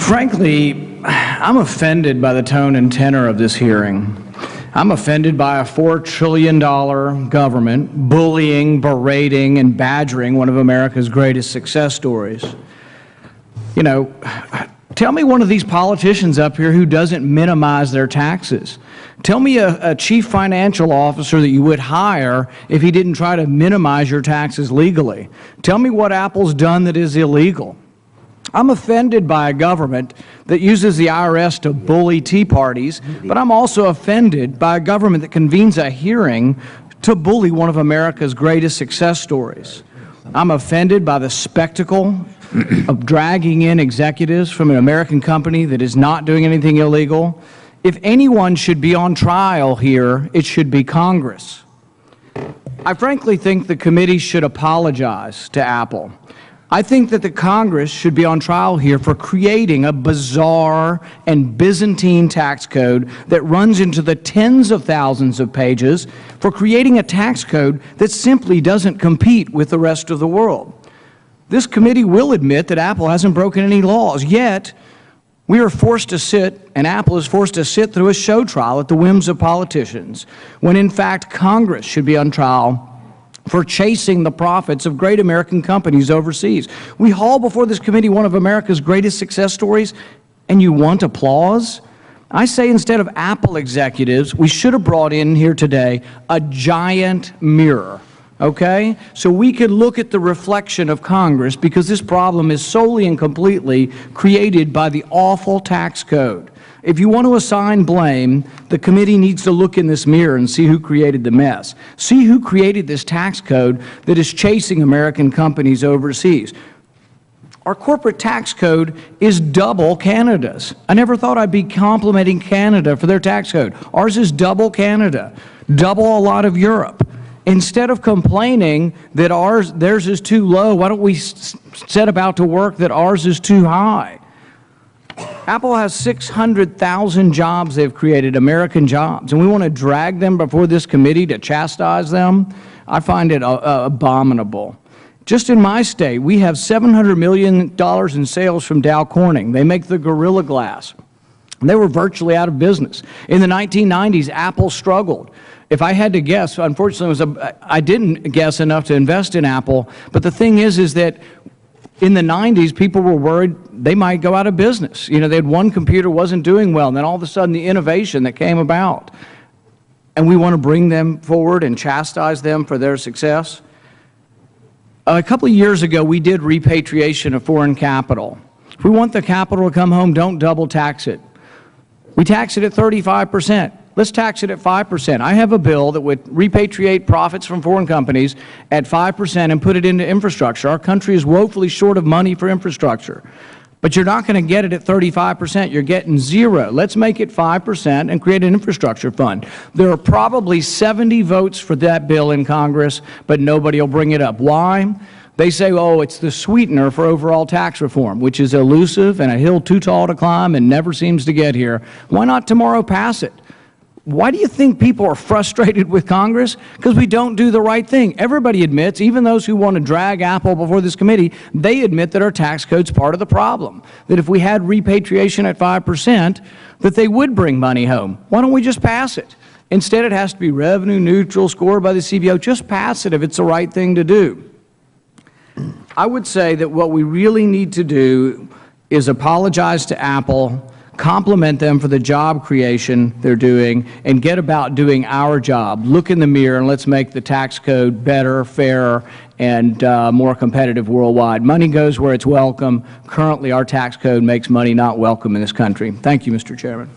Frankly, I'm offended by the tone and tenor of this hearing. I'm offended by a $4 trillion government bullying, berating, and badgering one of America's greatest success stories. You know, tell me one of these politicians up here who doesn't minimize their taxes. Tell me a chief financial officer that you would hire if he didn't try to minimize your taxes legally. Tell me what Apple's done that is illegal. I'm offended by a government that uses the IRS to bully Tea Parties, but I'm also offended by a government that convenes a hearing to bully one of America's greatest success stories. I'm offended by the spectacle of dragging in executives from an American company that is not doing anything illegal. If anyone should be on trial here, it should be Congress. I frankly think the committee should apologize to Apple. I think that the Congress should be on trial here for creating a bizarre and Byzantine tax code that runs into the tens of thousands of pages, for creating a tax code that simply doesn't compete with the rest of the world. This committee will admit that Apple hasn't broken any laws, yet we are forced to sit, and Apple is forced to sit through a show trial at the whims of politicians, when in fact Congress should be on trial for chasing the profits of great American companies overseas. We haul before this committee one of America's greatest success stories, and you want applause? I say instead of Apple executives, we should have brought in here today a giant mirror, okay? So we could look at the reflection of Congress, because this problem is solely and completely created by the awful tax code. If you want to assign blame, the committee needs to look in this mirror and see who created the mess. See who created this tax code that is chasing American companies overseas. Our corporate tax code is double Canada's. I never thought I'd be complimenting Canada for their tax code. Ours is double Canada, double a lot of Europe. Instead of complaining that theirs is too low, why don't we set about to work that ours is too high? Apple has 600,000 jobs they've created, American jobs, and we want to drag them before this committee to chastise them? I find it abominable. Just in my state, we have $700 million in sales from Dow Corning. They make the Gorilla Glass. They were virtually out of business. In the 1990s, Apple struggled. If I had to guess, unfortunately, I didn't guess enough to invest in Apple, but the thing is that in the 90s, people were worried they might go out of business. You know, they had one computer wasn't doing well, and then all of a sudden the innovation that came about. And we want to bring them forward and chastise them for their success. A couple of years ago, we did repatriation of foreign capital. If we want the capital to come home, don't double tax it. We tax it at 35%. Let's tax it at 5%. I have a bill that would repatriate profits from foreign companies at 5% and put it into infrastructure. Our country is woefully short of money for infrastructure. But you're not going to get it at 35%. You're getting zero. Let's make it 5% and create an infrastructure fund. There are probably 70 votes for that bill in Congress, but nobody will bring it up. Why? They say, oh, it's the sweetener for overall tax reform, which is elusive and a hill too tall to climb and never seems to get here. Why not tomorrow pass it? Why do you think people are frustrated with Congress? Because we don't do the right thing. Everybody admits, even those who want to drag Apple before this committee, they admit that our tax code's part of the problem. That if we had repatriation at 5%, that they would bring money home. Why don't we just pass it? Instead, it has to be revenue neutral, scored by the CBO. Just pass it if it's the right thing to do. I would say that what we really need to do is apologize to Apple, compliment them for the job creation they're doing, and get about doing our job. Look in the mirror and let's make the tax code better, fairer, and more competitive worldwide. Money goes where it's welcome. Currently, our tax code makes money not welcome in this country. Thank you, Mr. Chairman.